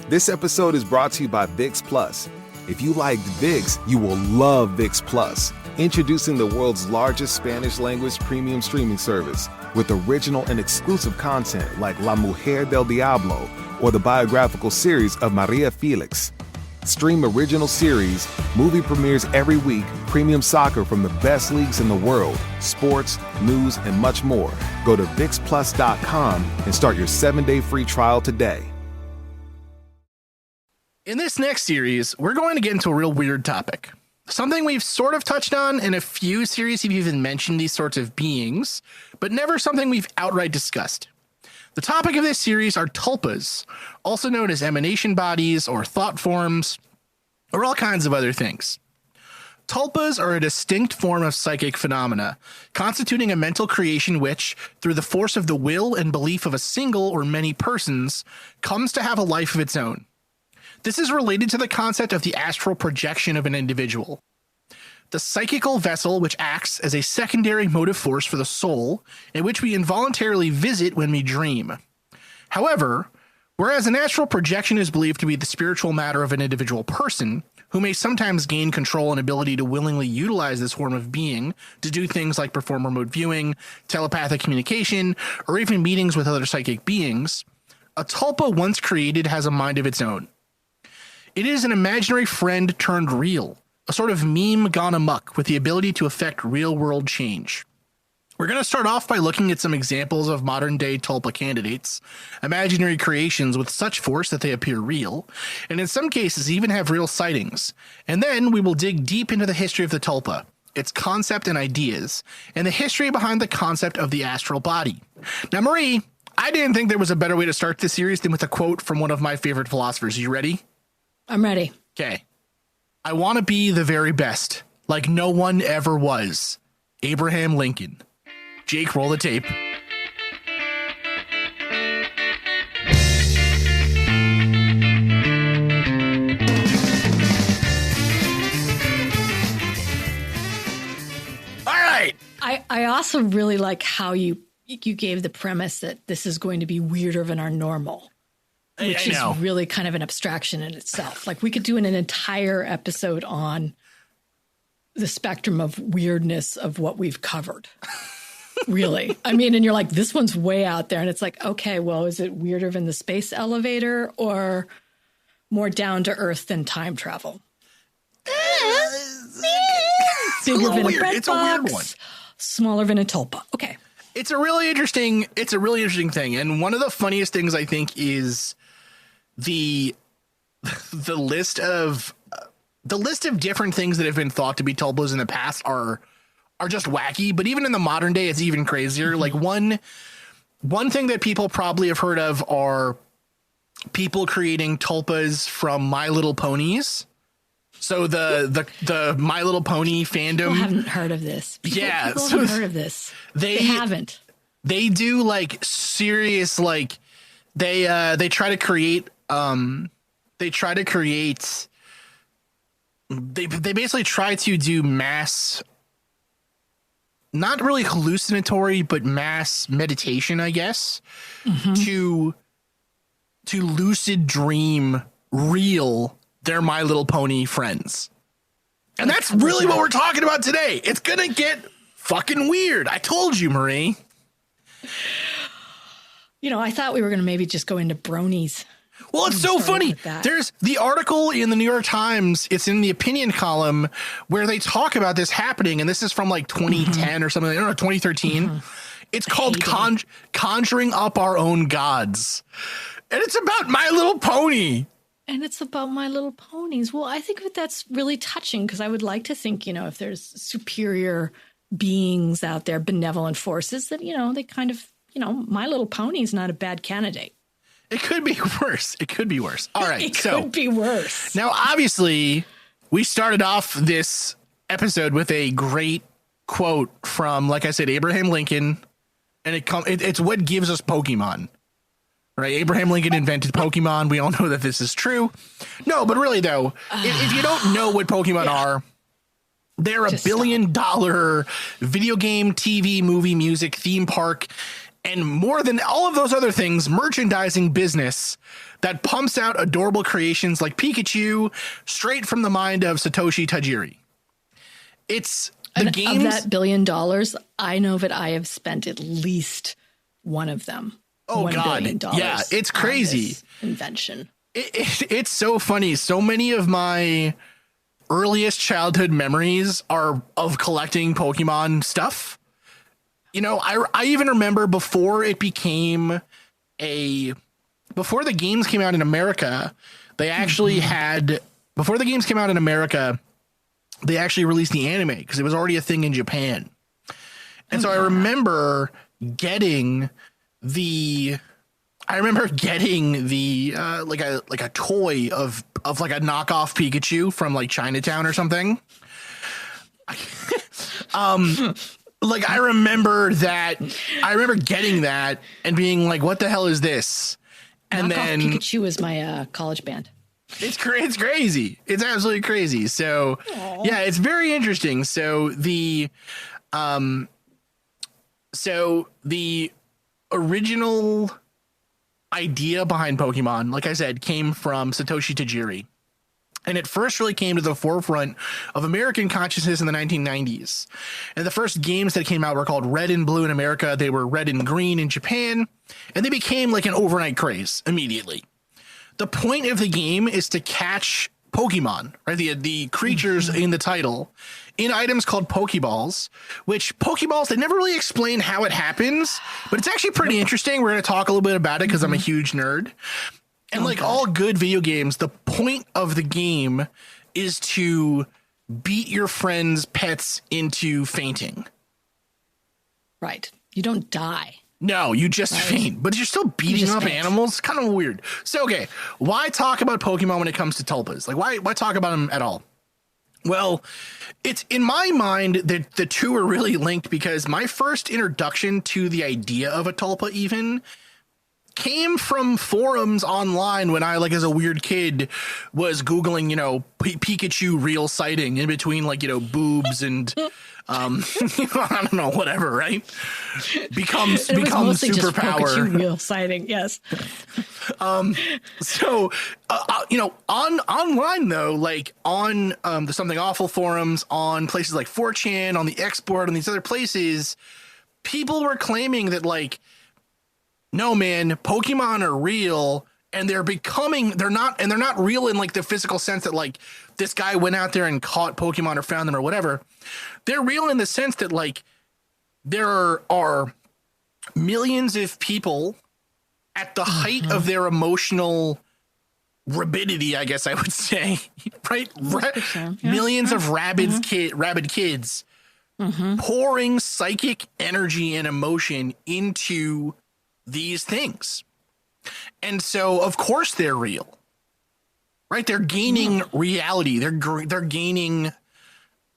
This episode is brought to you by VIX Plus. If you liked VIX, you will love VIX Plus. Introducing the world's largest Spanish language premium streaming service with original and exclusive content like La Mujer del Diablo or the biographical series of Maria Felix. Stream original series, movie premieres every week, premium soccer from the best leagues in the world, sports, news, and much more. Go to VIXPlus.com and start your 7-day free trial today. In this next series, we're going to get into a real weird topic. Something we've sort of touched on in a few series. We've even mentioned these sorts of beings, but never something we've outright discussed. The topic of this series are tulpas, also known as emanation bodies or thought forms, or all kinds of other things. Tulpas are a distinct form of psychic phenomena, constituting a mental creation which, through the force of the will and belief of a single or many persons, comes to have a life of its own. This is related to the concept of the astral projection of an individual. The psychical vessel which acts as a secondary motive force for the soul, in which we involuntarily visit when we dream. However, whereas an astral projection is believed to be the spiritual matter of an individual person, who may sometimes gain control and ability to willingly utilize this form of being to do things like perform remote viewing, telepathic communication, or even meetings with other psychic beings, a tulpa once created has a mind of its own. It is an imaginary friend turned real, a sort of meme gone amok with the ability to affect real-world change. We're going to start off by looking at some examples of modern-day tulpa candidates, imaginary creations with such force that they appear real, and in some cases even have real sightings. And then we will dig deep into the history of the tulpa, its concept and ideas, and the history behind the concept of the astral body. Now, Marie, I didn't think there was a better way to start this series than with a quote from one of my favorite philosophers. Are you ready? I'm ready. Okay. I want to be the very best, like no one ever was. Abraham Lincoln. Jake, roll the tape. All right. I also really like how you gave the premise that this is going to be weirder than our normal. Which is really kind of an abstraction in itself. Like we could do an entire episode on the spectrum of weirdness of what we've covered. Really. I mean, and you're like, this one's way out there. And it's like, okay, well, is it weirder than the space elevator or more down to earth than time travel? Bigger than a bread it's box, a weird one. Smaller than a tulpa. Okay. It's a really interesting thing. And one of the funniest things I think is the list of different things that have been thought to be tulpas in the past are just wacky, but even in the modern day, it's even crazier. Like one thing that people probably have heard of are people creating tulpas from My Little Ponies. So the My Little Pony fandom. People haven't heard of this. People haven't heard of this. They haven't. They do like serious, like they try to create they basically try to do mass, not really hallucinatory, but mass meditation, I guess, to lucid dream real their My Little Pony friends. And that's really what we're talking about today. It's going to get fucking weird. I told you, Marie. You know, I thought we were going to maybe just go into bronies. Well, it's so funny. There's the article in the New York Times. It's in the opinion column where they talk about this happening. And this is from like 2010 or something. I don't know, 2013. It's called Conjuring Up Our Own Gods. And it's about My Little Pony. And it's about My Little Ponies. Well, I think that that's really touching because I would like to think, you know, if there's superior beings out there, benevolent forces that, you know, they kind of, you know, My Little Pony is not a bad candidate. It could be worse. It could be worse. All right. It could be worse. Now, obviously, we started off this episode with a great quote from, like I said, Abraham Lincoln. And it's what gives us Pokemon. Right? Abraham Lincoln invented Pokemon. We all know that this is true. No, but really, though, if you don't know what Pokemon are, they're $1 billion video game, TV, movie, music, theme park, and more than all of those other things, merchandising business that pumps out adorable creations like Pikachu straight from the mind of Satoshi Tajiri. It's the games of that $1 billion. I know that I have spent at least one of them. Oh God. Yeah. It's crazy. Invention. It's so funny. So many of my earliest childhood memories are of collecting Pokemon stuff. You know, I even remember before the games came out in America, they actually they actually released the anime because it was already a thing in Japan. And so I remember getting the like a toy of like a knockoff Pikachu from like Chinatown or something. Like I remember getting that and being like, what the hell is this? And knockoff then Pikachu is my college band. It's crazy. It's absolutely crazy. So yeah, it's very interesting. So the original idea behind Pokemon, like I said, came from Satoshi Tajiri. And it first really came to the forefront of American consciousness in the 1990s. And the first games that came out were called Red and Blue in America. They were Red and Green in Japan. And they became like an overnight craze immediately. The point of the game is to catch Pokemon, right? The creatures in the title in items called Pokeballs, which Pokeballs, they never really explain how it happens, but it's actually pretty interesting. We're going to talk a little bit about it because I'm a huge nerd. And like all good video games, the point of the game is to beat your friend's pets into fainting. Right. You don't die. No, you just faint, but you're still beating up animals. Kind of weird. So, okay, why talk about Pokemon when it comes to Tulpas? Like, why talk about them at all? Well, it's in my mind that the two are really linked because my first introduction to the idea of a Tulpa even came from forums online when I, like, as a weird kid was Googling, you know, Pikachu real sighting in between, like, you know, boobs and, I don't know, whatever, right? Become superpower. Pikachu real sighting, yes. So, you know, online though, like on the Something Awful forums, on places like 4chan, on the Export, on these other places, people were claiming that like, no, man, Pokemon are real and they're not real in like the physical sense that like this guy went out there and caught Pokemon or found them or whatever. They're real in the sense that like there are millions of people at the height of their emotional rabidity, I guess I would say, right? Millions of rabid kids pouring psychic energy and emotion into these things. And so of course they're real, right? They're gaining reality. They're gaining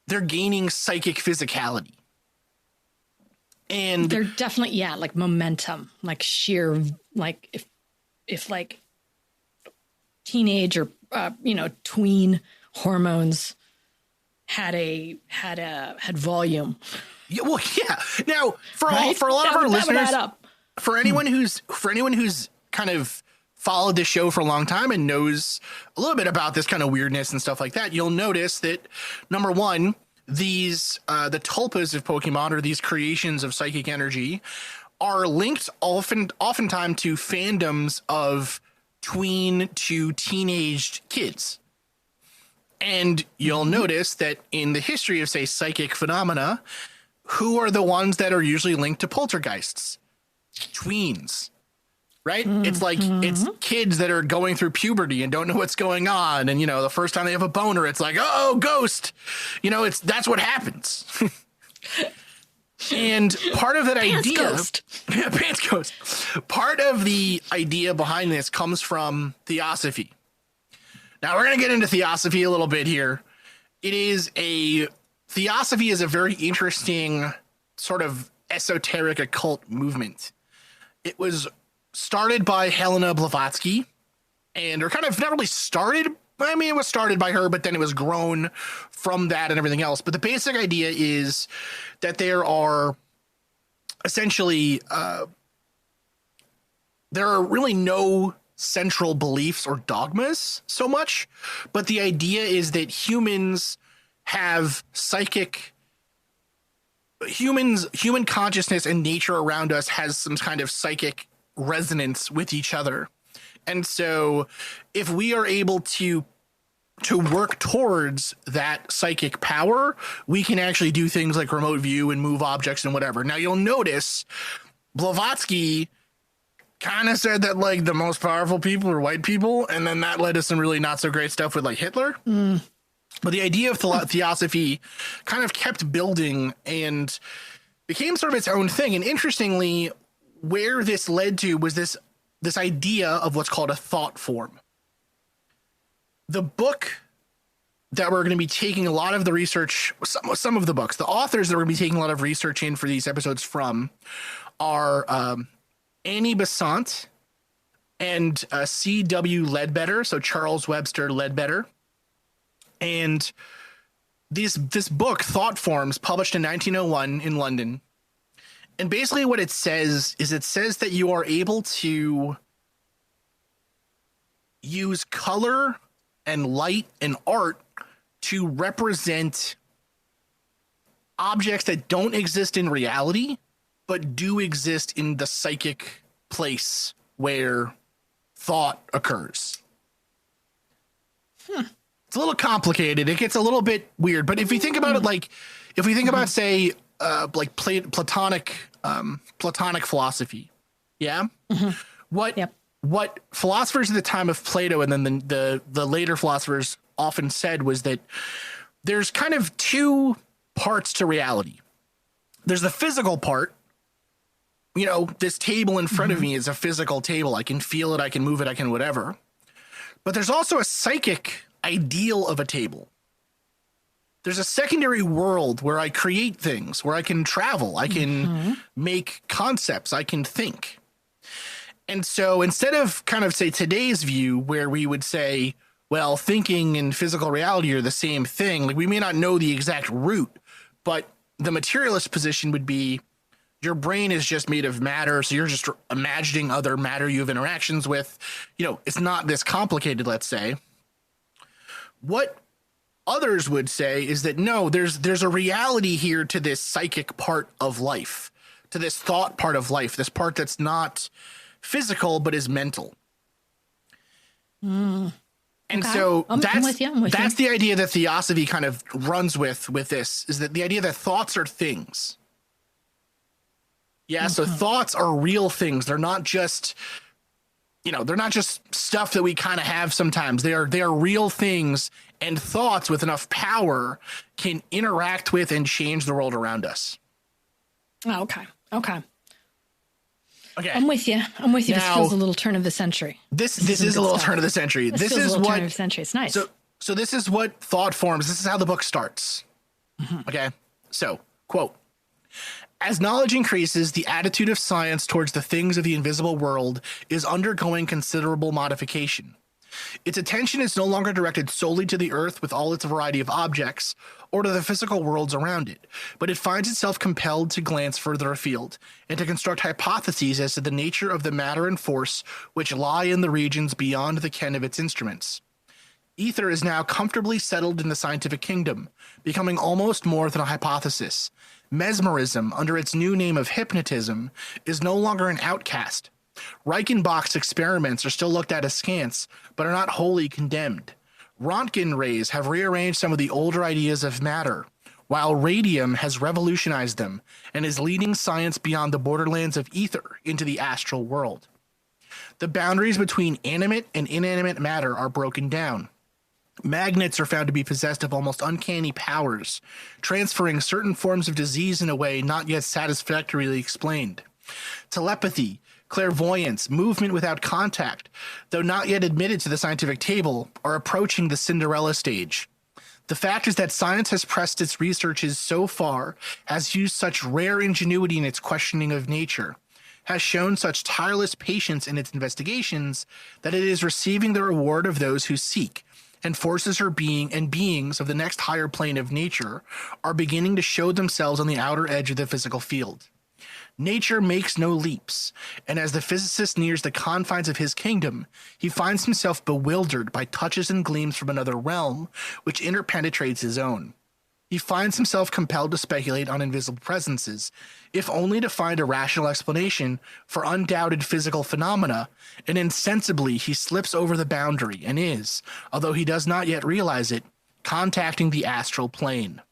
psychic physicality. And they're definitely, like momentum, like sheer, like if like teenage or, tween hormones had volume. Yeah, well, yeah. Now for a lot of our listeners, for anyone who's kind of followed this show for a long time and knows a little bit about this kind of weirdness and stuff like that, you'll notice that number one, these the tulpas of Pokemon, or these creations of psychic energy, are linked oftentimes to fandoms of tween to teenaged kids. And you'll notice that in the history of, say, psychic phenomena, who are the ones that are usually linked to poltergeists? Tweens, right? It's like, it's kids that are going through puberty and don't know what's going on. And, you know, the first time they have a boner, it's like, oh, ghost, you know, that's what happens. And part of that pants ghost. Part of the idea behind this comes from theosophy. Now we're going to get into theosophy a little bit here. Theosophy is a very interesting sort of esoteric occult movement. It was started by Helena Blavatsky, or kind of not really started. I mean, it was started by her, but then it was grown from that and everything else. But the basic idea is that there are essentially there are really no central beliefs or dogmas so much, but the idea is that humans have human consciousness and nature around us has some kind of psychic resonance with each other. And so if we are able to work towards that psychic power, we can actually do things like remote view and move objects and whatever. Now you'll notice Blavatsky kind of said that like the most powerful people are white people, and then that led to some really not so great stuff with like Hitler. But the idea of theosophy kind of kept building and became sort of its own thing. And interestingly, where this led to was this idea of what's called a thought form. The book that we're going to be taking a lot of the research, some of the books, the authors that we're going to be taking a lot of research in for these episodes from are Annie Besant and C.W. Ledbetter, so Charles Webster Ledbetter. And this book, Thought Forms, published in 1901 in London. And basically what it says is that you are able to use color and light and art to represent objects that don't exist in reality, but do exist in the psychic place where thought occurs. It's a little complicated. It gets a little bit weird, but if we think about it, like if we think about, say, like Platonic philosophy, what philosophers at the time of Plato and then the later philosophers often said was that there's kind of two parts to reality. There's the physical part. You know, this table in front of me is a physical table. I can feel it. I can move it. I can whatever. But there's also a psychic ideal of a table. There's a secondary world where I create things, where I can travel. I can make concepts. I can think. And so instead of kind of, say, today's view where we would say, well, thinking and physical reality are the same thing. Like we may not know the exact root, but the materialist position would be your brain is just made of matter. So you're just imagining other matter you have interactions with. You know, it's not this complicated, let's say. What others would say is that, no, there's a reality here to this psychic part of life, to this thought part of life, this part that's not physical, but is mental. And so that's the idea that theosophy kind of runs with this, is that the idea that thoughts are things. Yeah. So thoughts are real things. They're not just, they're not just stuff that we kind of have sometimes. They are real things, and thoughts with enough power can interact with and change the world around us. Oh, okay. I'm with you. Now, this feels a little turn of the century. This is a little turn of the century. This is what turn of the century. It's nice. So this is what thought forms. This is how the book starts. Okay. So, quote, as knowledge increases, the attitude of science towards the things of the invisible world is undergoing considerable modification. Its attention is no longer directed solely to the earth with all its variety of objects, or to the physical worlds around it, but it finds itself compelled to glance further afield, and to construct hypotheses as to the nature of the matter and force which lie in the regions beyond the ken of its instruments. Ether is now comfortably settled in the scientific kingdom, becoming almost more than a hypothesis. Mesmerism, under its new name of hypnotism, is no longer an outcast. Reichenbach's experiments are still looked at askance, but are not wholly condemned. Röntgen rays have rearranged some of the older ideas of matter, while radium has revolutionized them and is leading science beyond the borderlands of ether into the astral world. The boundaries between animate and inanimate matter are broken down. Magnets are found to be possessed of almost uncanny powers, transferring certain forms of disease in a way not yet satisfactorily explained. Telepathy, clairvoyance, movement without contact, though not yet admitted to the scientific table, are approaching the Cinderella stage. The fact is that science has pressed its researches so far, has used such rare ingenuity in its questioning of nature, has shown such tireless patience in its investigations, that it is receiving the reward of those who seek, and forces her being and beings of the next higher plane of nature are beginning to show themselves on the outer edge of the physical field. Nature makes no leaps, and as the physicist nears the confines of his kingdom, he finds himself bewildered by touches and gleams from another realm, which interpenetrates his own. He finds himself compelled to speculate on invisible presences, if only to find a rational explanation for undoubted physical phenomena, and insensibly he slips over the boundary and is, although he does not yet realize it, contacting the astral plane.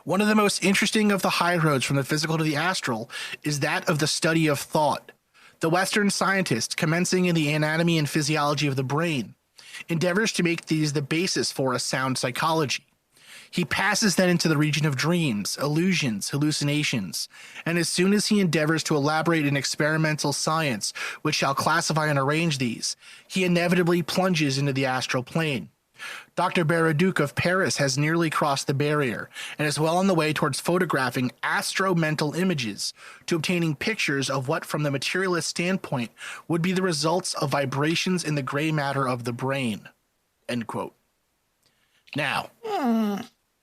One of the most interesting of the high roads from the physical to the astral is that of the study of thought. The Western scientist, commencing in the anatomy and physiology of the brain, endeavors to make these the basis for a sound psychology. He passes then into the region of dreams, illusions, hallucinations, and as soon as he endeavors to elaborate an experimental science which shall classify and arrange these, he inevitably plunges into the astral plane. Dr. Baraduc of Paris has nearly crossed the barrier and is well on the way towards photographing astro-mental images to obtaining pictures of what from the materialist standpoint would be the results of vibrations in the gray matter of the brain. End quote. Now,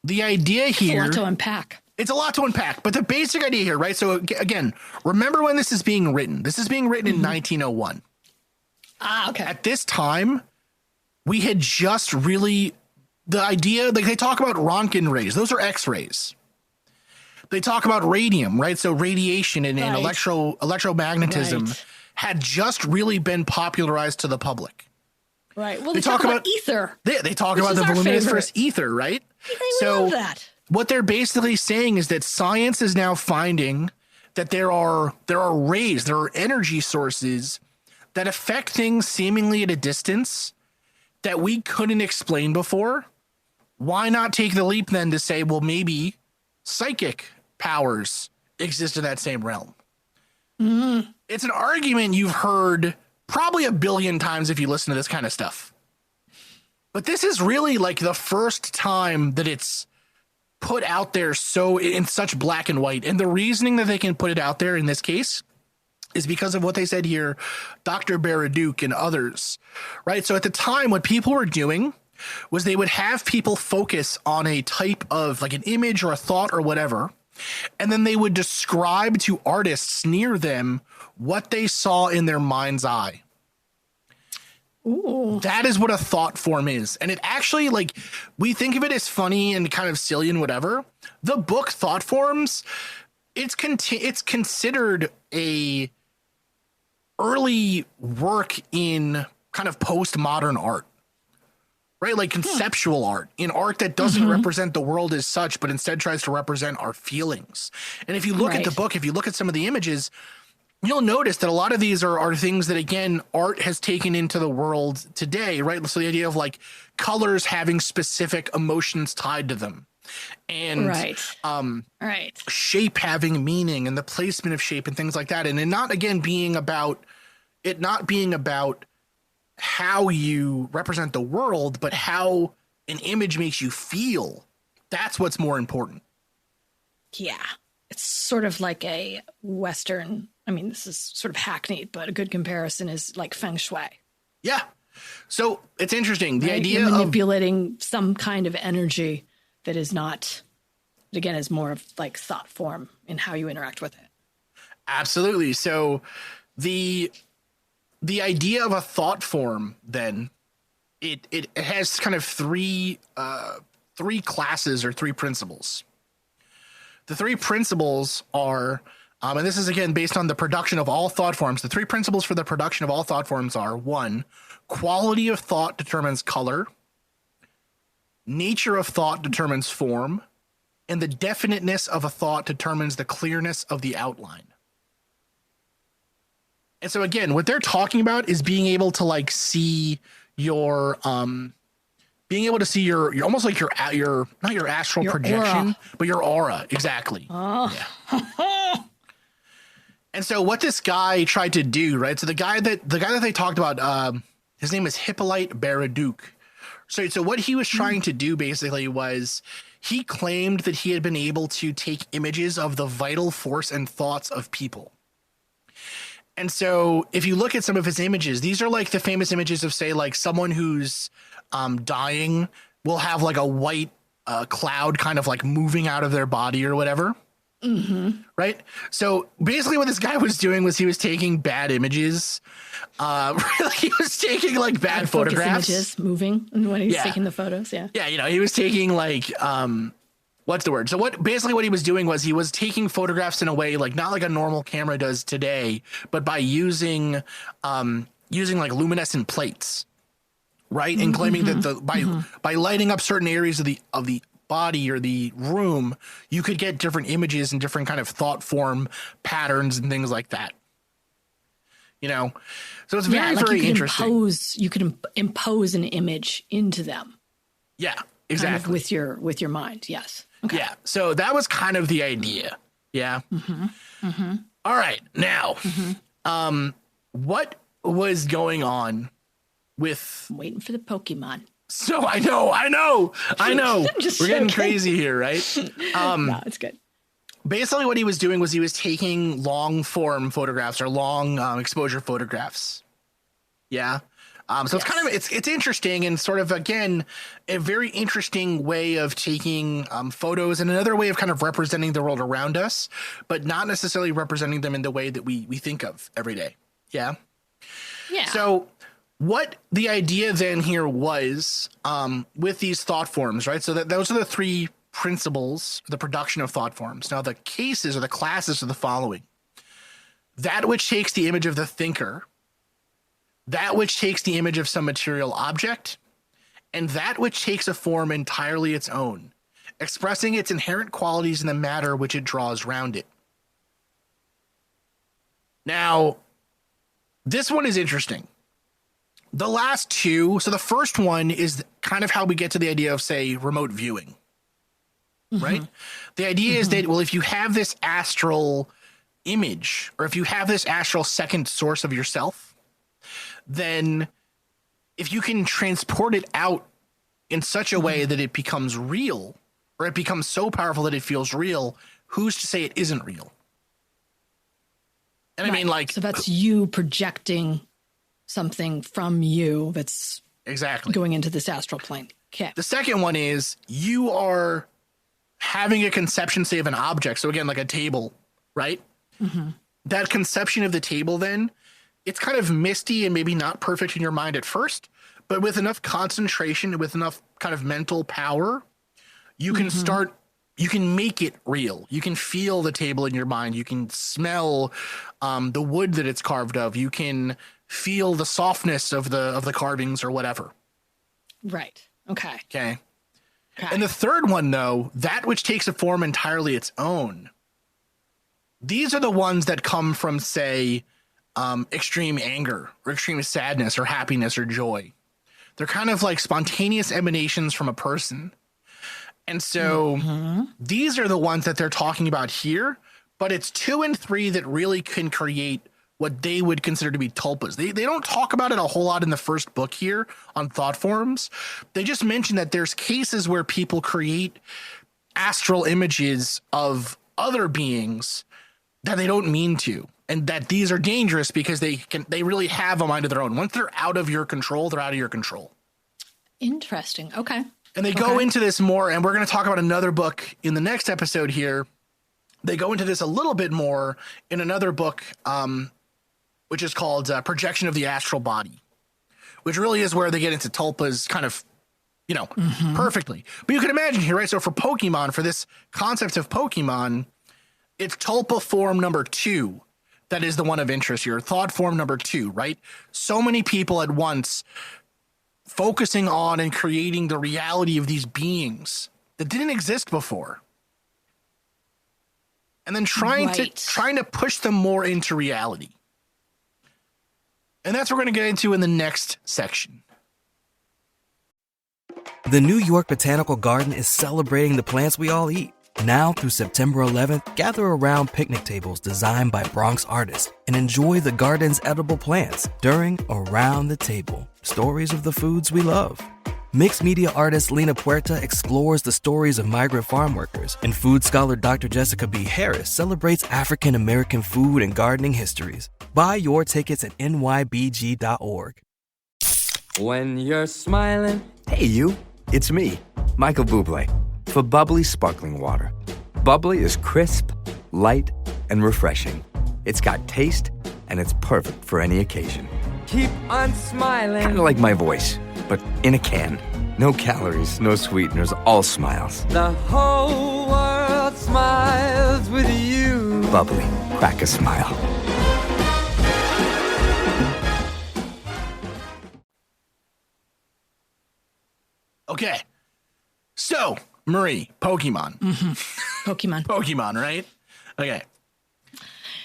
the idea here... It's a lot to unpack. It's a lot to unpack, but the basic idea here, right? So again, remember when this is being written. This is being written in 1901. Ah, okay. At this time, we had just really, the idea, like they talk about Röntgen rays, those are X-rays. They talk about radium, right? So radiation and electromagnetism had just really been popularized to the public. Right. Well, they talk about ether. They talk about the voluminiferous ether, right? I love that. What they're basically saying is that science is now finding that there are rays, there are energy sources that affect things seemingly at a distance that we couldn't explain before. Why not take the leap then to say, well, maybe psychic powers exist in that same realm? Mm-hmm. It's an argument you've heard probably a billion times if you listen to this kind of stuff. But this is really like the first time that it's put out there so in such black and white. And the reasoning that they can put it out there in this case is because of what they said here, Dr. Baraduc and others, right? So at the time, what people were doing was they would have people focus on a type of like an image or a thought or whatever, and then they would describe to artists near them what they saw in their mind's eye. Ooh. That is what a thought form is. And it actually, like, we think of it as funny and kind of silly and whatever. The book Thought Forms, it's considered a early work in kind of postmodern art, right? Like conceptual art, in art that doesn't represent the world as such, but instead tries to represent our feelings. And if you look at the book, if you look at some of the images, you'll notice that a lot of these are things that, again, art has taken into the world today, right? So the idea of like colors having specific emotions tied to them, and shape having meaning, and the placement of shape and things like that. And it not, again, being about how you represent the world, but how an image makes you feel. That's what's more important. Yeah. It's sort of like a Western, I mean, this is sort of hackneyed, but a good comparison is like feng shui. Yeah. So it's interesting. The idea of manipulating some kind of energy that is not, again, is more of like thought form in how you interact with it. Absolutely. So the idea of a thought form, then it has kind of three classes or three principles. The three principles are, and this is, again, based on the production of all thought forms. The three principles for the production of all thought forms are: 1, quality of thought determines color, nature of thought determines form, and the definiteness of a thought determines the clearness of the outline. And so, again, what they're talking about is being able to like see your, being able to see your almost like your not your astral projection, but your aura. Exactly. Oh. Yeah. And so what this guy tried to do, right? So the guy that they talked about, his name is Hippolyte Baraduc. So what he was trying to do basically was he claimed that he had been able to take images of the vital force and thoughts of people. And so if you look at some of his images, these are like the famous images of, say, like someone who's dying will have like a white cloud kind of like moving out of their body or whatever. Right? So basically what this guy was doing was he was taking bad images. Really, he was taking like bad photographs. Images moving when he's taking the photos. Yeah. Yeah, he was taking like what's the word? So what he was doing was he was taking photographs in a way like not like a normal camera does today, but by using like luminescent plates, right? And claiming that by lighting up certain areas of the body or the room, you could get different images and different kind of thought form patterns and things like that. So it's very, very interesting. You could impose an image into them. Yeah, exactly. Kind of with your mind. Yes. Okay. Yeah. So that was kind of the idea. Yeah. All right. Now, what was going on with? I'm waiting for the Pokemon. So I know. We're getting crazy here, right? No, it's good. Basically what he was doing was he was taking long form photographs or long exposure photographs. Yeah. So it's kind of, it's interesting and sort of, again, a very interesting way of taking photos and another way of kind of representing the world around us, but not necessarily representing them in the way that we think of every day. Yeah. Yeah. So what the idea then here was with these thought forms, right? So those are the three principles, the production of thought forms. Now the cases or the classes are the following: that which takes the image of the thinker, that which takes the image of some material object, and that which takes a form entirely its own, expressing its inherent qualities in the matter which it draws round it. Now, this one is interesting. The last two, so the first one is kind of how we get to the idea of, say, remote viewing, right? The idea is that, well, if you have this astral image, or if you have this astral second source of yourself, then if you can transport it out in such a way that it becomes real, or it becomes so powerful that it feels real, who's to say it isn't real? And I mean, like, so that's you projecting something from you that's exactly going into this astral plane. Okay. The second one is you are having a conception, say, of an object. So again, like a table, right? That conception of the table, then it's kind of misty and maybe not perfect in your mind at first, but with enough concentration, with enough kind of mental power, you can start, you can make it real. You can feel the table in your mind. You can smell the wood that it's carved of. You can feel the softness of the carvings or whatever. Right. Okay. Okay. And the third one, though, that which takes a form entirely its own. These are the ones that come from, say, extreme anger or extreme sadness or happiness or joy. They're kind of like spontaneous emanations from a person. And so these are the ones that they're talking about here, but it's 2 and 3 that really can create what they would consider to be tulpas. They don't talk about it a whole lot in the first book here on thought forms. They just mention that there's cases where people create astral images of other beings that they don't mean to, and that these are dangerous because they really have a mind of their own. Once they're out of your control, they're out of your control. Interesting. Okay. And they go into this more, and we're going to talk about another book in the next episode here. They go into this a little bit more in another book, which is called Projection of the Astral Body, which really is where they get into tulpas kind of, perfectly. But you can imagine here, right? So for Pokemon, for this concept of Pokemon, it's tulpa form number 2 that is the one of interest here. Thought form number 2, right? So many people at once focusing on and creating the reality of these beings that didn't exist before. And then trying to push them more into reality. And that's what we're going to get into in the next section. The New York Botanical Garden is celebrating the plants we all eat. Now through September 11th, gather around picnic tables designed by Bronx artists and enjoy the garden's edible plants during Around the Table, Stories of the Foods We Love. Mixed media artist Lena Puerta explores the stories of migrant farm workers, and food scholar Dr. Jessica B. Harris celebrates African American food and gardening histories. Buy your tickets at nybg.org. When you're smiling. Hey, you. It's me, Michael Bublé. For bubbly sparkling water. Bubbly is crisp light, and refreshing. It's got taste, and it's perfect for any occasion. Keep on smiling. Kind of like my voice, but in a can. No calories, no sweeteners, all smiles. The whole world smiles with you. Bubbly, crack a smile. Okay. So, Marie, Pokemon. Pokemon, right? Okay.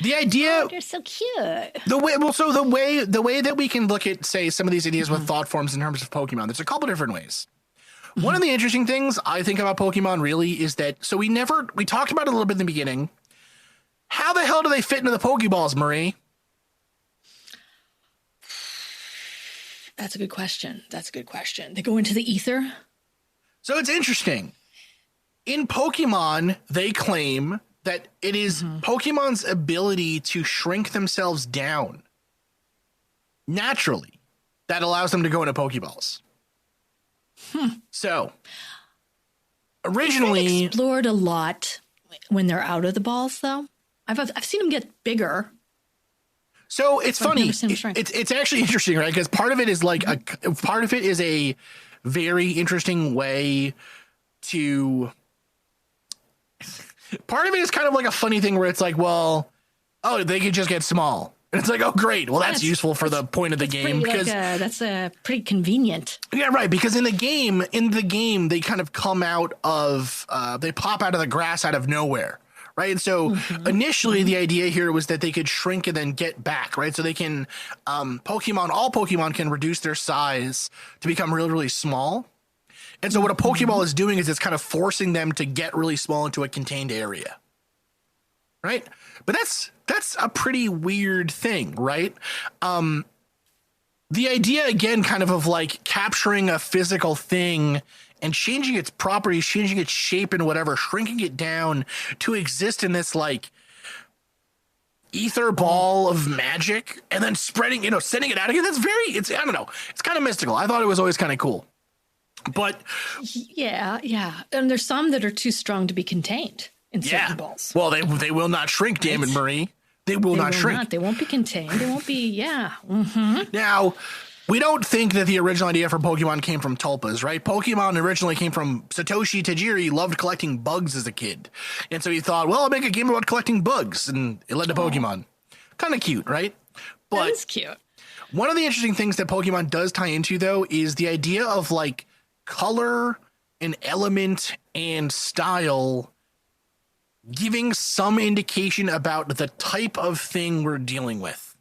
The idea. Oh, they're so cute. The way that we can look at, say, some of these ideas with thought forms in terms of Pokemon, there's a couple different ways. One of the interesting things I think about Pokemon really is that, so we talked about it a little bit in the beginning. How the hell do they fit into the Pokeballs, Marie? That's a good question. They go into the ether? So it's interesting. In Pokemon, they claim that it is Pokemon's ability to shrink themselves down naturally that allows them to go into Pokeballs. So, originally explored a lot when they're out of the balls, though. I've seen them get bigger. So it's funny. It's actually interesting, right? Because part of it is a very interesting way to. Part of it is kind of like a funny thing where it's like, well, oh, they could just get small. And it's like, oh, great. Well, that's useful for the point of the game. Because that's pretty convenient. Yeah, right. Because in the game, they kind of come out of, they pop out of the grass out of nowhere. Right. And so initially the idea here was that they could shrink and then get back. Right. So they can, all Pokemon can reduce their size to become really, really small. And so what a Pokeball is doing is it's kind of forcing them to get really small into a contained area. Right. But that's a pretty weird thing, right? The idea, again, kind of like capturing a physical thing and changing its properties, changing its shape and whatever, shrinking it down to exist in this like ether ball of magic and then sending it out again. I don't know. It's kind of mystical. I thought it was always kind of cool. But yeah. And there's some that are too strong to be contained in certain balls. Well, they will not shrink, damn it, Marie. They will not shrink. They won't be contained. They won't be, Now, we don't think that the original idea for Pokemon came from Tulpas, right? Pokemon originally came from Satoshi Tajiri, loved collecting bugs as a kid. And so he thought, well, I'll make a game about collecting bugs. And it led to Pokemon. Kind of cute, right? But that is cute. One of the interesting things that Pokemon does tie into, though, is the idea of like color and element and style giving some indication about the type of thing we're dealing with.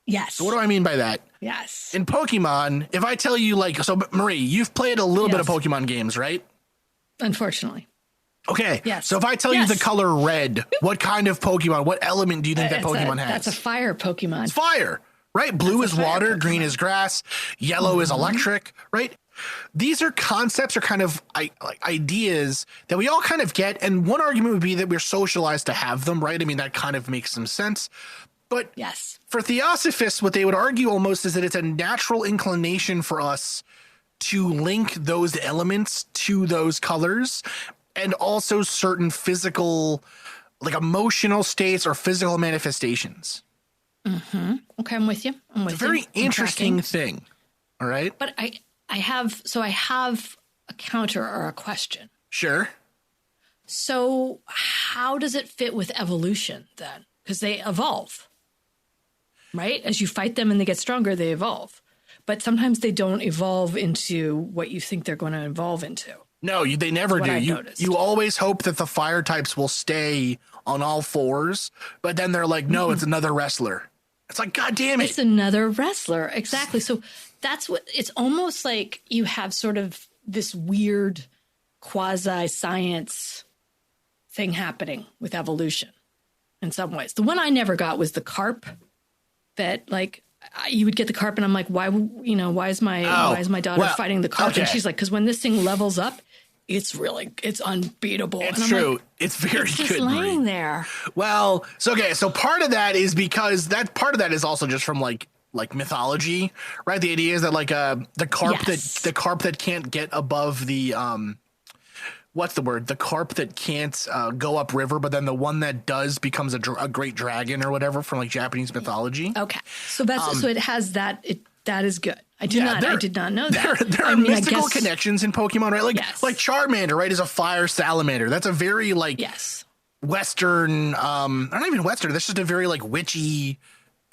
Yes. So what do I mean by that? Yes. In Pokemon, if I tell you Marie, you've played a little bit of Pokemon games, right? Unfortunately. Okay. Yes. So if I tell you the color red, what kind of Pokemon, what element do you think that Pokemon has? That's a fire Pokemon. It's fire, right? Blue is water, green is grass, yellow is electric, right? These are concepts or kind of ideas that we all kind of get. And one argument would be that we're socialized to have them, right? I mean, that kind of makes some sense. But for Theosophists, what they would argue almost is that it's a natural inclination for us to link those elements to those colors and also certain physical, like emotional states or physical manifestations. Okay, I'm with you. It's a very interesting thing. All right. But I have a counter or a question. Sure. So how does it fit with evolution then? Because they evolve, right? As you fight them and they get stronger, they evolve. But sometimes they don't evolve into what you think they're going to evolve into. No, they never do. You always hope that the fire types will stay on all fours, but then they're like, no, it's another wrestler. It's like, God damn it. It's another wrestler. Exactly. So that's what it's almost like you have sort of this weird quasi-science thing happening with evolution in some ways. The one I never got was the carp that like you would get the carp and I'm like, why is my daughter fighting the carp? Okay. And she's like, because when this thing levels up, it's unbeatable. It's true. Like, it's very good. Just laying there. Well, so part of that is because part of that is also just from like mythology, right? The idea is that like the carp that can't get above the what's the word? The carp that can't go upriver, but then the one that does becomes a great dragon or whatever from like Japanese mythology. Okay, so that's so it has that. That is good. I did not know that. There are mystical connections in Pokemon, right? Like Charmander, right, is a fire salamander. That's a very like Western, not even Western. That's just a very like witchy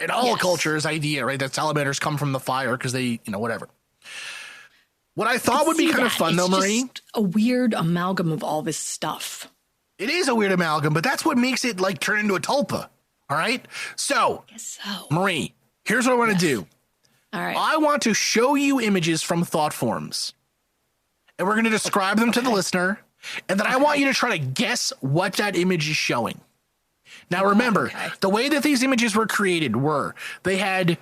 in all cultures idea, right? That salamanders come from the fire because they, whatever. What I thought would be kind of fun though, Marie, a weird amalgam of all this stuff. It is a weird amalgam, but that's what makes it like turn into a tulpa. All right. So, Marie, here's what I want to do. All right. I want to show you images from thought forms, and we're going to describe them to the listener, and then I want you to try to guess what that image is showing. Now, remember, the way that these images were created they had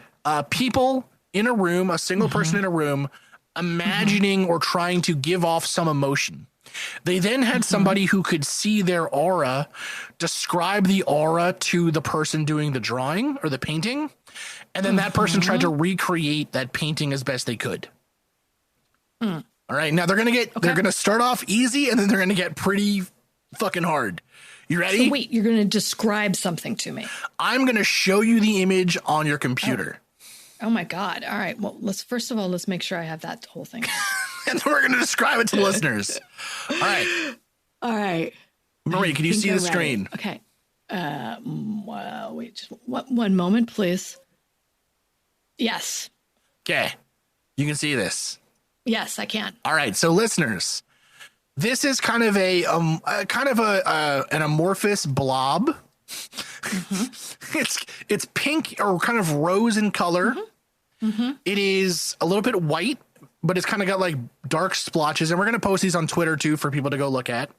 people in a room, a single person in a room, imagining or trying to give off some emotion. They then had somebody who could see their aura, describe the aura to the person doing the drawing or the painting, and then that person tried to recreate that painting as best they could. All right, now they're gonna start off easy, and then they're gonna get pretty fucking hard. You ready? So wait, you're gonna describe something to me. I'm gonna show you the image on your computer. Oh my God! All right. Well, let's make sure I have that whole thing. And then we're gonna describe it to the listeners. All right. Marie, can you see the screen? Okay. Wait, just one moment, please. Yes. Okay. You can see this. Yes, I can. All right. So listeners, this is kind of an amorphous blob. It's pink or kind of rose in color. It is a little bit white, but it's kind of got like dark splotches, and we're going to post these on Twitter too for people to go look at.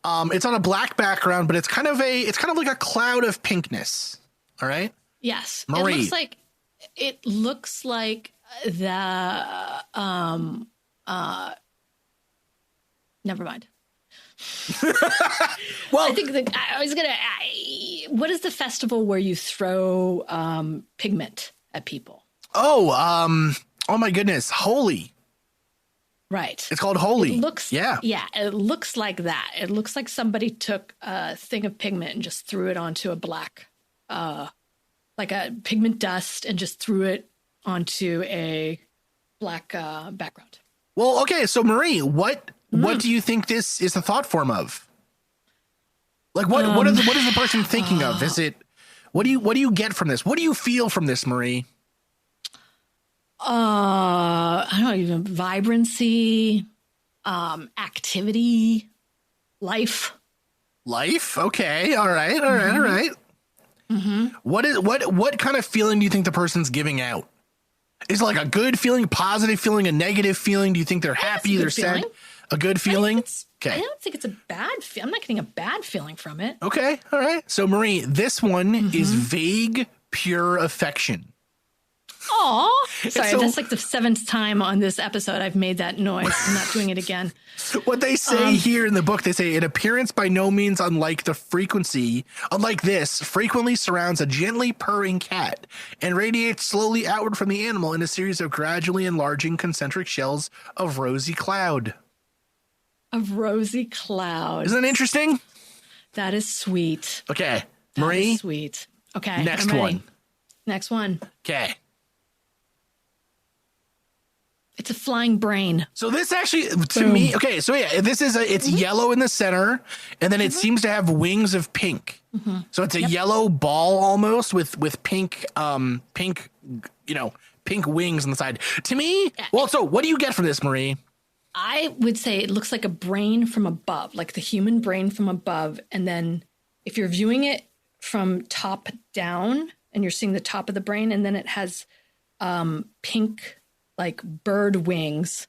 It's on a black background, but it's kind of like a cloud of pinkness. All right. Yes. Marie. It looks like the never mind. Well, I think what is the festival where you throw pigment at people? Oh my goodness. Holy. Right. It's called Holy. It looks like that. It looks like somebody took a thing of pigment and just threw it onto a black, like a pigment dust, and just threw it onto a black background. Well, okay. So Marie, what do you think this is a thought form of? Like what is the person thinking of? Is it, what do you get from this? What do you feel from this, Marie? I don't know, even vibrancy, activity, life. Okay. All right. What kind of feeling do you think the person's giving out? Is it like a good feeling, positive feeling, a negative feeling? Do you think they're happy? They're sad? A good feeling? Okay. I don't think it's a bad feeling. I'm not getting a bad feeling from it. Okay. All right. So Marie, this one is vague, pure affection. Oh, sorry. That's like the 7th time on this episode I've made that noise. I'm not doing it again. What they say here in the book, they say an appearance by no means unlike this, frequently surrounds a gently purring cat and radiates slowly outward from the animal in a series of gradually enlarging concentric shells of rosy cloud. Isn't that interesting? That is sweet. Okay. Marie. Sweet. Okay. Next one. Okay. It's a flying brain. So this actually, to me, okay, so yeah, this is it's yellow in the center, and then it seems to have wings of pink. So it's a yellow ball almost with pink, pink wings on the side. To me, well, so what do you get from this, Marie? I would say it looks like a brain from above, like the human brain from above. And then if you're viewing it from top down and you're seeing the top of the brain, and then it has pink, like bird wings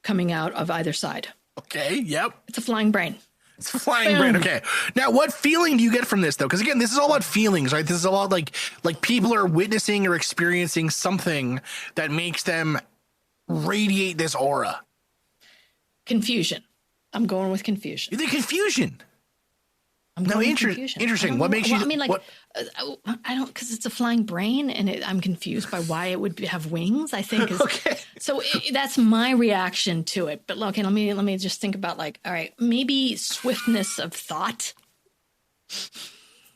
coming out of either side. Okay. Yep. It's a flying brain. It's a flying brain. Okay. Now, what feeling do you get from this, though? Because again, this is all about feelings, right? This is all about like people are witnessing or experiencing something that makes them radiate this aura. Confusion. I'm going with confusion. You think confusion? No, interesting. What makes you? I mean, like, I don't, because it's a flying brain, and I'm confused by why it would have wings. I think is okay. So that's my reaction to it. But okay, let me just think about like, all right, maybe swiftness of thought.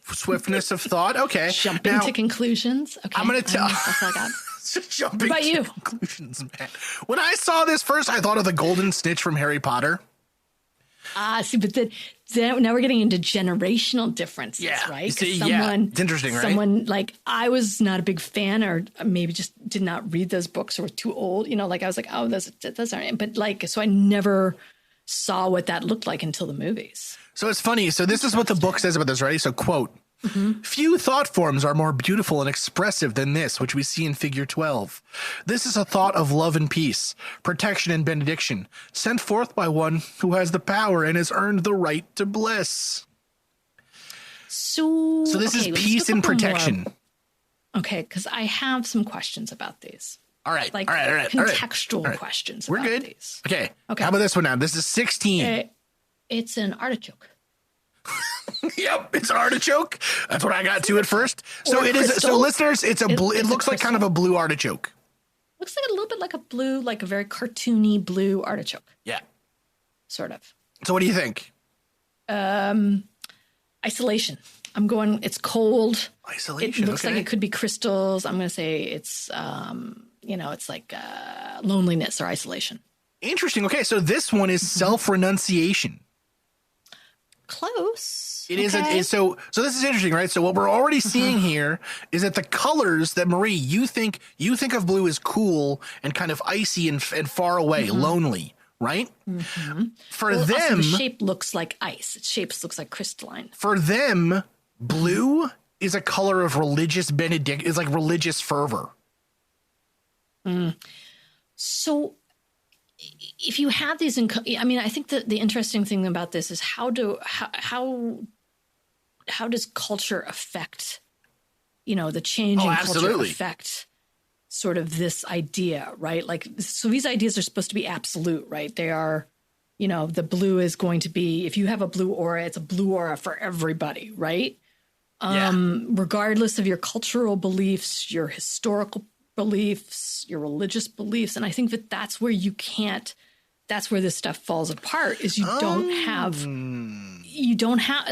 Swiftness of thought. Okay, jumping to conclusions. Okay, I'm gonna tell. That's all I got. Jumping what about you? Conclusions, man. When I saw this first, I thought of the golden snitch from Harry Potter. See, but then now we're getting into generational differences, right? See, it's interesting, right? Someone like I was not a big fan, or maybe just did not read those books, or were too old. You know, like I was like, oh, those aren't. But like, so I never saw what that looked like until the movies. So it's funny. So this is what the book says about this, right? So quote. Few thought forms are more beautiful and expressive than this, which we see in figure 12. This is a thought of love and peace, protection and benediction, sent forth by one who has the power and has earned the right to bliss. So this is peace and protection. Okay, because I have some questions about these. All right. Like all right. contextual questions. We're good. These. Okay. How about this one now? This is 16. It's an artichoke. Yep, it's an artichoke. That's what I got to at first. So it is. So listeners, it's a blue. It looks like kind of a blue artichoke. Looks like a little bit like a blue, like a very cartoony blue artichoke. Yeah, sort of. So what do you think? Isolation. I'm going. It's cold. Isolation. It looks like it could be crystals. I'm going to say it's. It's like loneliness or isolation. Interesting. Okay, so this one is self-renunciation. Close. It is. So this is interesting, right? So what we're already seeing here is that the colors that Marie, you think of blue as cool and kind of icy and far away, lonely, right? For them, also the shape looks like ice. Its shape looks like crystalline. For them, blue is a color of religious is like religious fervor. So if you have these, I mean, I think that the interesting thing about this is how does culture affect, the changing culture affect sort of this idea, right? Like, so these ideas are supposed to be absolute, right? They are, the blue is going to be, if you have a blue aura, it's a blue aura for everybody, right? Regardless of your cultural beliefs, your historical beliefs, your religious beliefs. And I think that that's where that's where this stuff falls apart, is you don't have,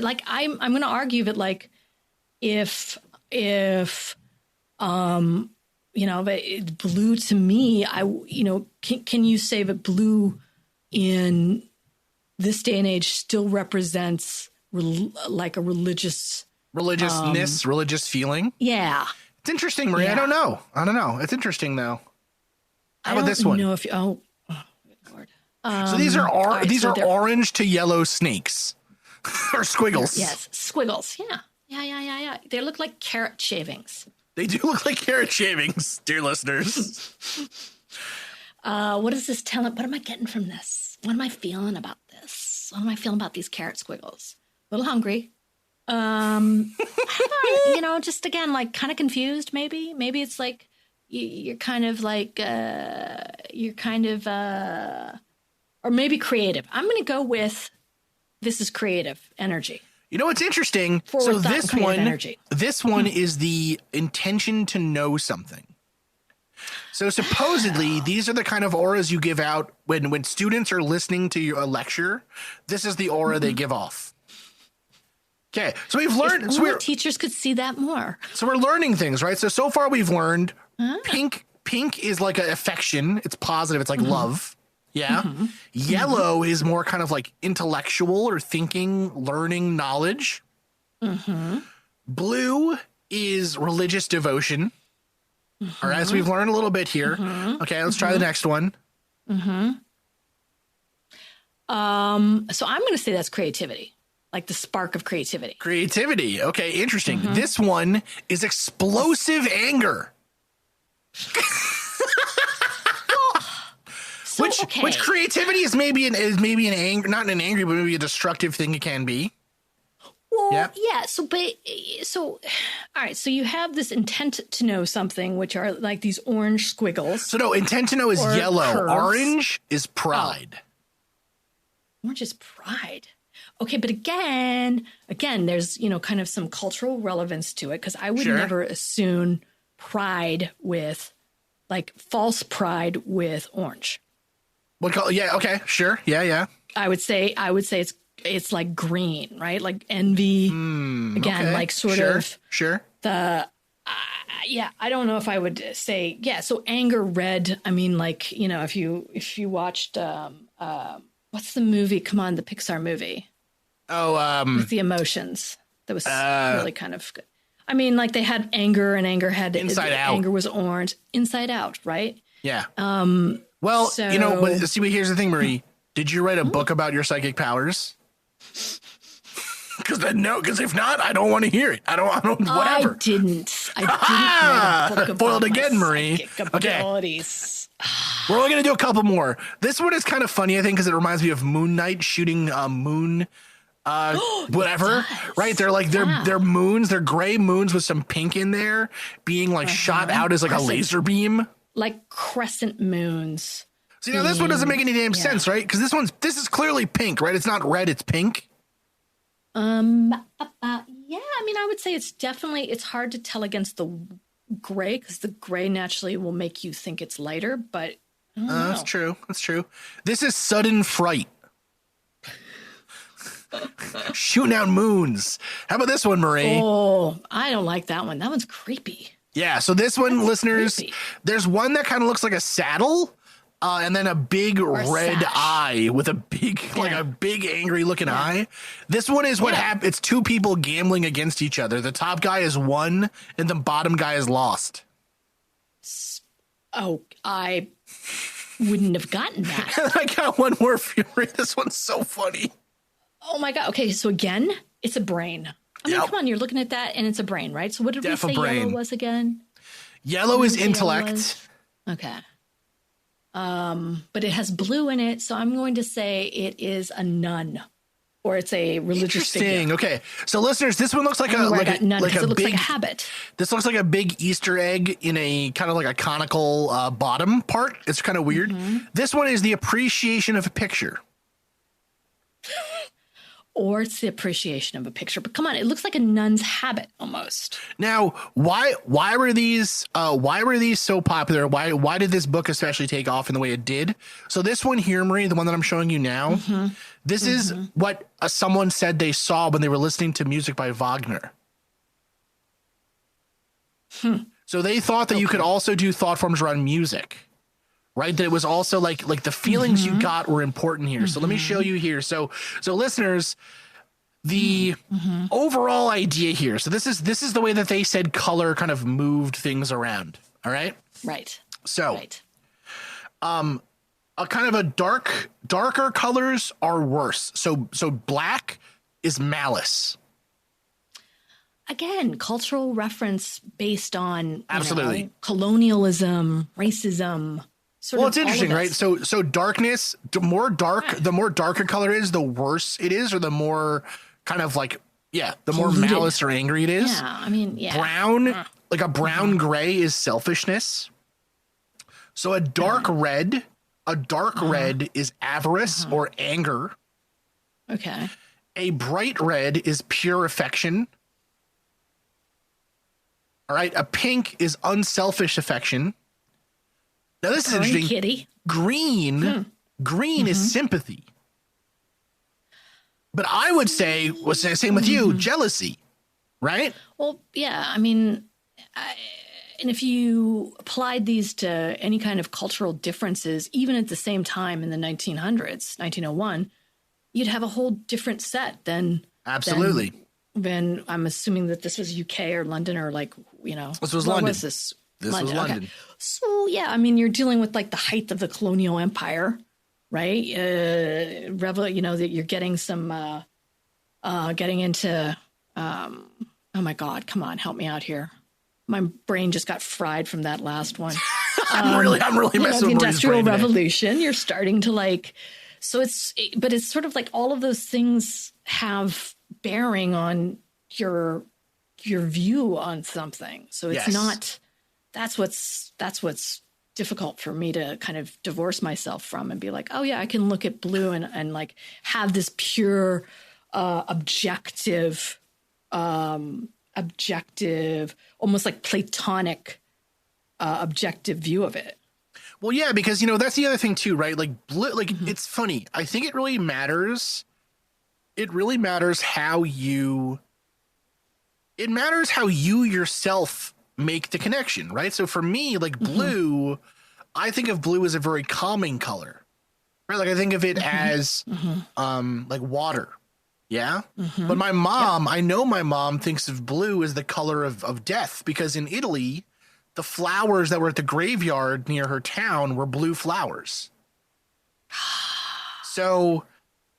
like, I'm going to argue that, like, if blue to me, can you say that blue in this day and age still represents like a religiousness, religious feeling? Yeah. It's interesting, Maria. Yeah. I don't know. It's interesting though. How about this one? Good Lord. So these are orange to yellow snakes or squiggles. Yes, squiggles. Yeah. They look like carrot shavings. They do look like carrot shavings, dear listeners. What is this telling? What am I getting from this? What am I feeling about this? What am I feeling about these carrot squiggles? A little hungry. Just again, like kind of confused. Maybe it's like you're kind of like or maybe creative. I'm going to go with this is creative energy. You know what's interesting? So this one is the intention to know something. So supposedly these are the kind of auras you give out when students are listening to a lecture. This is the aura they give off. Okay, so we've learned. So teachers could see that more. So we're learning things, right? So far we've learned pink is like an affection. It's positive. It's like love. Yeah. Yellow is more kind of like intellectual or thinking, learning, knowledge. Blue is religious devotion. All right, so we've learned a little bit here. Okay, let's try the next one. So I'm going to say that's creativity. Like the spark of creativity. Creativity. Okay, interesting. This one is explosive anger. Which creativity is maybe an anger, not an angry, but maybe a destructive thing it can be. Well, yeah. So all right. So you have this intent to know something, which are like these orange squiggles. So no, intent to know is yellow. Curves. Orange is pride. Orange is pride. Okay, but again, there's, kind of some cultural relevance to it, because I would never assume pride with, like, false pride with orange. Yeah, okay, sure. Yeah. I would say it's like green, right? Like envy. Again, okay. like sort of the I don't know if I would say so anger red. I mean, like, if you watched what's the movie? Come on, the Pixar movie. With the emotions. That was really kind of good. I mean, like, they had anger, and anger had Inside Out. Anger was orange. Inside Out, right? Yeah. Well, but see, here's the thing, Marie. Did you write a book about your psychic powers? Because if not, I don't want to hear it. I don't. Whatever. I didn't write a book about foiled again, Marie. Abilities. We're only gonna do a couple more. This one is kind of funny, I think, because it reminds me of Moon Knight shooting moon. Whatever, right? They're like they're moons. They're gray moons with some pink in there, being like shot out as like a laser beam, like crescent moons. See, now this one doesn't make any damn sense, right? Because this is clearly pink, right? It's not red, it's pink. Yeah, I mean, I would say it's hard to tell against the gray, because the gray naturally will make you think it's lighter, but I don't know. That's true. This is sudden fright. Shooting out moons. How about this one, Marie? Oh, I don't like that one. That one's creepy. Yeah, so this one, listeners, creepy. There's one that kind of looks like a saddle, and then a big red eye with a big, like a big angry looking eye. This one is what happened. It's two people gambling against each other. The top guy is won, and the bottom guy is lost. Oh, I wouldn't have gotten that. I got one more fury. This one's so funny. Oh my God. Okay, so again, it's a brain. I mean, come on, you're looking at that and it's a brain, right? So what did we say yellow was again? Yellow is intellect. Okay. But it has blue in it, so I'm going to say it is a nun, or it's a religious figure. Okay. So listeners, this one looks like nun, like it looks like a habit. This looks like a big Easter egg in a kind of like a conical bottom part. It's kind of weird. This one is the appreciation of a picture. Or it's the appreciation of a picture. But come on, it looks like a nun's habit almost. Now, why were these so popular? Why did this book especially take off in the way it did? So this one here, Marie, the one that I'm showing you now, this is what someone said they saw when they were listening to music by Wagner. So they thought that you could also do thought forms around music. Right, that it was also like the feelings you got were important here. So let me show you here. So listeners, the overall idea here. So this is the way that they said color kind of moved things around. All right. Right. So, a kind of a darker colors are worse. So black is malice. Again, cultural reference based on colonialism, racism. Well, it's interesting, right? So darkness, the more dark a color is, the worse it is, or the more kind of like, the more malice or angry it is. Yeah, I mean, Brown, like a brown gray is selfishness. So a dark red is avarice or anger. Okay. A bright red is pure affection. All right. A pink is unselfish affection. Now this is interesting. Kitty. Green is sympathy. But I would say, same with you, jealousy, right? Well, yeah. I mean, and if you applied these to any kind of cultural differences, even at the same time in the 1900s, 1901, you'd have a whole different set than absolutely. Then I'm assuming that this was UK or London or This was London. Was this? This was London. Okay. So, yeah, I mean, you're dealing with like the height of the colonial empire, right? That you're getting some, getting into, oh my God, come on, help me out here. My brain just got fried from that last one. I'm really messing the with Industrial Revolution. You're starting to but it's sort of like all of those things have bearing on your view on something. So it's not. That's what's difficult for me to kind of divorce myself from and be like, oh yeah, I can look at blue and like have this pure objective, almost like Platonic objective view of it. Well, yeah, because, that's the other thing too, right? Like blue, like it's funny. I think it really matters. It really matters how you yourself make the connection, right? So for me, like blue, I think of blue as a very calming color, right? Like I think of it as like water. Yeah. But my mom, I know my mom thinks of blue as the color of death, because in Italy, the flowers that were at the graveyard near her town were blue flowers. So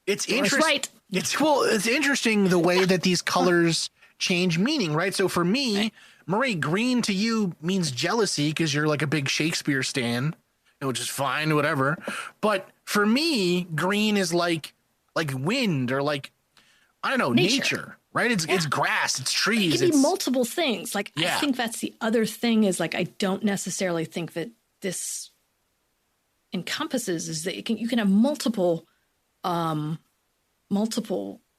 it's interesting. Right. It's interesting the way that these colors change meaning, right? So for me, Marie, green to you means jealousy because you're like a big Shakespeare stan, which is fine, whatever. But for me, green is like wind, or like, I don't know, nature, right? It's grass, it's trees. It can be multiple things. Like, Yeah. I think that's the other thing, is like, I don't necessarily think that this encompasses is that you can have multiple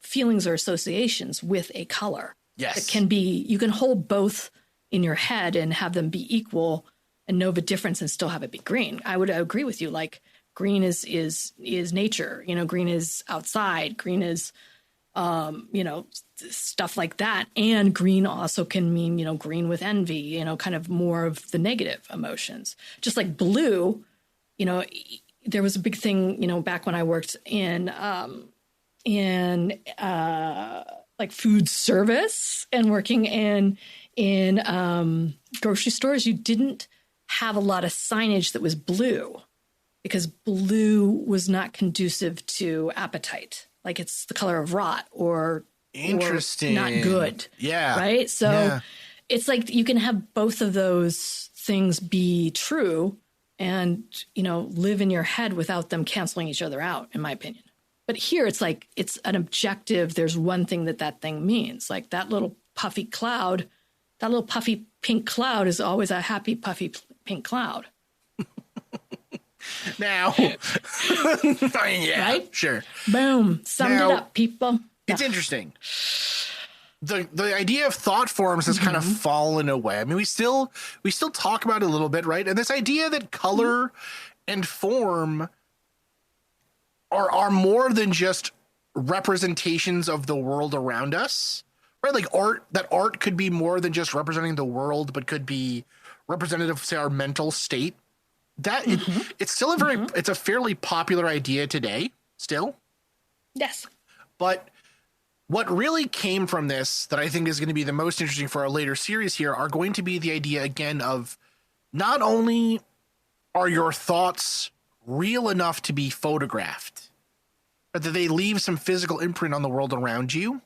feelings or associations with a color. Yes. It can be, you can hold both in your head and have them be equal and know the difference and still have it be green. I would agree with you. Like, green is nature, green is outside, green is, stuff like that. And green also can mean, green with envy, kind of more of the negative emotions. Just like blue, there was a big thing, back when I worked in like food service and working in grocery stores, you didn't have a lot of signage that was blue, because blue was not conducive to appetite. Like, it's the color of rot or interesting, not good. Yeah. Right. So yeah. It's like you can have both of those things be true and, live in your head without them canceling each other out, in my opinion. But here it's like, it's an objective. There's one thing that thing means. Like, that little puffy cloud, that little puffy pink cloud is always a happy puffy pink cloud. Now, yeah, right? Sure. Boom. Summed it up, people. It's interesting. The idea of thought forms has kind of fallen away. I mean, we still talk about it a little bit, right? And this idea that color and form are more than just representations of the world around us, right? Like art could be more than just representing the world, but could be representative of, say, our mental state. It's still it's a fairly popular idea today still. Yes. But what really came from this that I think is going to be the most interesting for our later series here are going to be the idea, again, of not only are your thoughts real enough to be photographed, but that they leave some physical imprint on the world around you,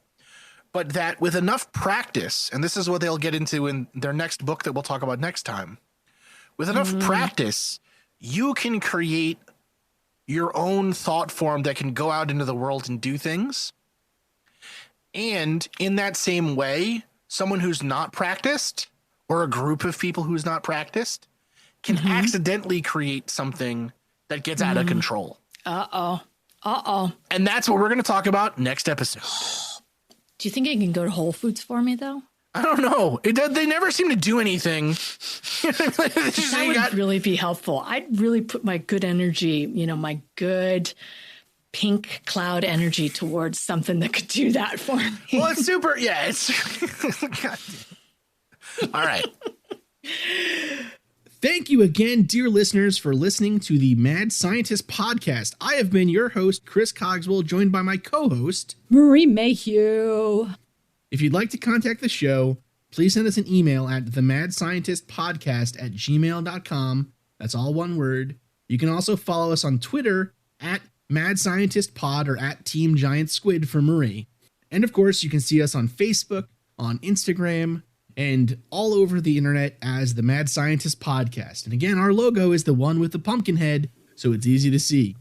but that with enough practice, and this is what they'll get into in their next book that we'll talk about next time, with enough practice, you can create your own thought form that can go out into the world and do things. And in that same way, someone who's not practiced, or a group of people who's not practiced, can accidentally create something that gets out of control. And that's what we're going to talk about next episode. Do you think it can go to Whole Foods for me, though? I don't know. They never seem to do anything. That would really be helpful. I'd really put my good energy, my good pink cloud energy towards something that could do that for me. Well, it's super. Yeah, it's. All right. Thank you again, dear listeners, for listening to the Mad Scientist podcast. I have been your host, Chris Cogswell, joined by my co-host, Marie Mayhew. If you'd like to contact the show, please send us an email at themadscientistpodcast@gmail.com. That's all one word. You can also follow us on Twitter at Mad Scientist Pod or at Team Giant Squid for Marie. And of course, you can see us on Facebook, on Instagram, and all over the internet as the Mad Scientist Podcast. And again, our logo is the one with the pumpkin head, so it's easy to see.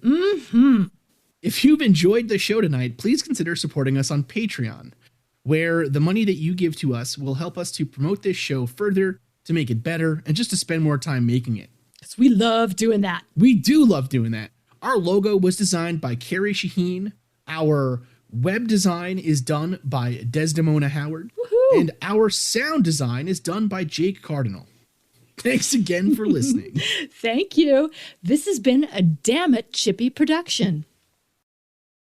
If you've enjoyed the show tonight, please consider supporting us on Patreon, where the money that you give to us will help us to promote this show further, to make it better, and just to spend more time making it. Because we love doing that. We do love doing that. Our logo was designed by Carrie Shaheen. Our Web design is done by Desdemona Howard. Woohoo! And our sound design is done by Jake Cardinal. Thanks again for listening. Thank you. This has been a Damn It Chippy production.